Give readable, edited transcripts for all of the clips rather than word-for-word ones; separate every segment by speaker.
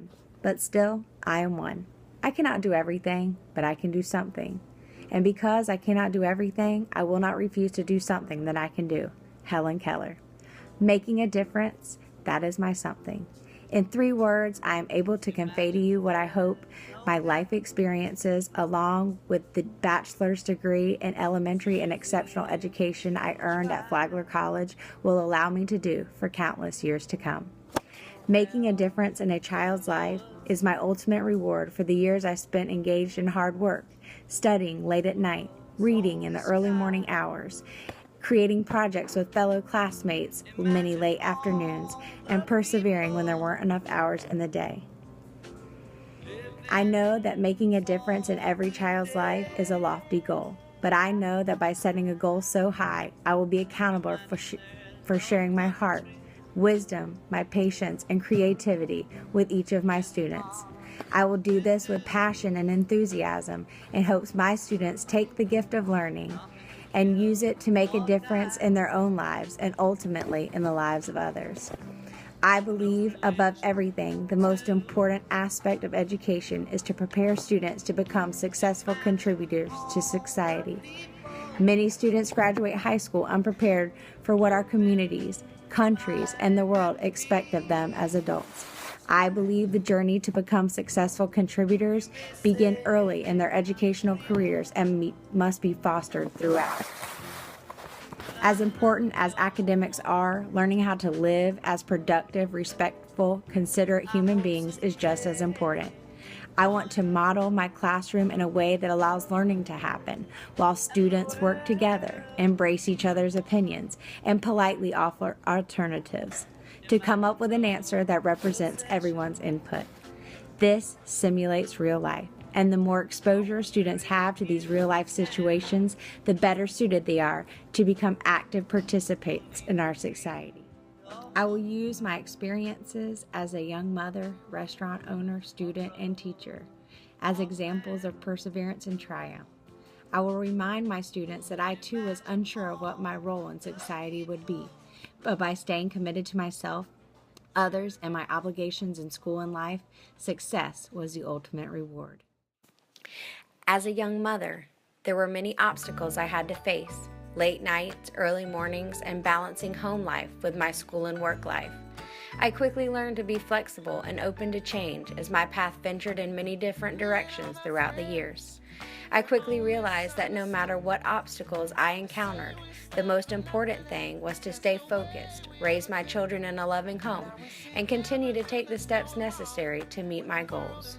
Speaker 1: one, but still, I am one. I cannot do everything, but I can do something. And because I cannot do everything, I will not refuse to do something that I can do. Helen Keller. Making a difference, that is my something. In 3 words, I am able to convey to you what I hope my life experiences, along with the bachelor's degree in elementary and exceptional education I earned at Flagler College, will allow me to do for countless years to come. Making a difference in a child's life is my ultimate reward for the years I spent engaged in hard work, studying late at night, reading in the early morning hours, creating projects with fellow classmates many late afternoons, and persevering when there weren't enough hours in the day. I know that making a difference in every child's life is a lofty goal, but I know that by setting a goal so high, I will be accountable for sharing my heart, wisdom, my patience, and creativity with each of my students. I will do this with passion and enthusiasm in hopes my students take the gift of learning and use it to make a difference in their own lives and ultimately in the lives of others. I believe, above everything, the most important aspect of education is to prepare students to become successful contributors to society. Many students graduate high school unprepared for what our communities, countries, and the world expect of them as adults. I believe the journey to become successful contributors begin early in their educational careers and must be fostered throughout. As important as academics are, learning how to live as productive, respectful, considerate human beings is just as important. I want to model my classroom in a way that allows learning to happen, while students work together, embrace each other's opinions, and politely offer alternatives to come up with an answer that represents everyone's input. This simulates real life, and the more exposure students have to these real-life situations, the better suited they are to become active participants in our society. I will use my experiences as a young mother, restaurant owner, student, and teacher as examples of perseverance and triumph. I will remind my students that I too was unsure of what my role in society would be, but by staying committed to myself, others, and my obligations in school and life, success was the ultimate reward. As a young mother, there were many obstacles I had to face. Late nights, early mornings, and balancing home life with my school and work life. I quickly learned to be flexible and open to change as my path ventured in many different directions throughout the years. I quickly realized that no matter what obstacles I encountered, the most important thing was to stay focused, raise my children in a loving home, and continue to take the steps necessary to meet my goals.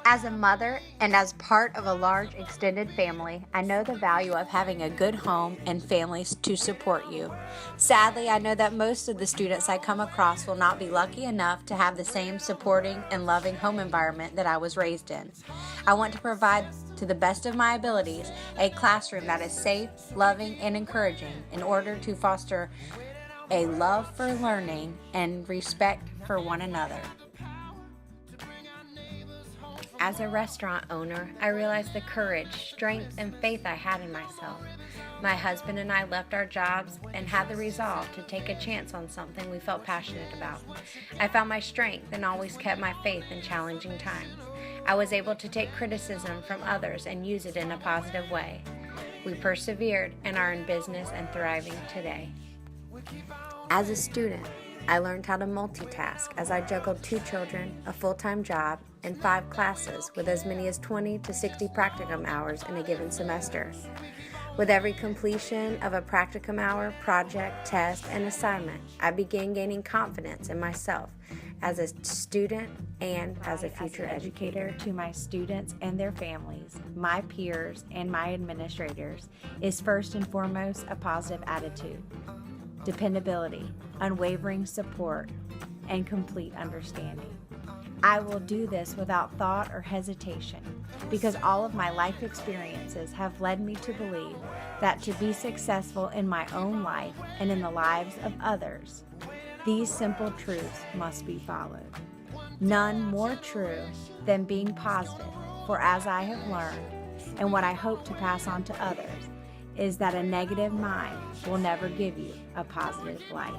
Speaker 1: As a mother and as part of a large extended family, I know the value of having a good home and families to support you. Sadly, I know that most of the students I come across will not be lucky enough to have the same supporting and loving home environment that I was raised in. I want to provide, to the best of my abilities, a classroom that is safe, loving, and encouraging in order to foster a love for learning and respect for one another. As a restaurant owner, I realized the courage, strength, and faith I had in myself. My husband and I left our jobs and had the resolve to take a chance on something we felt passionate about. I found my strength and always kept my faith in challenging times. I was able to take criticism from others and use it in a positive way. We persevered and are in business and thriving today. As a student, I learned how to multitask as I juggled 2 children, a full-time job, and 5 classes with as many as 20 to 60 practicum hours in a given semester. With every completion of a practicum hour, project, test, and assignment, I began gaining confidence in myself as a student and as a future educator. To my students and their families, my peers, and my administrators is first and foremost a positive attitude, dependability, unwavering support, and complete understanding. I will do this without thought or hesitation because all of my life experiences have led me to believe that to be successful in my own life and in the lives of others, these simple truths must be followed. None more true than being positive, for as I have learned, and what I hope to pass on to others, is that a negative mind will never give you a positive life.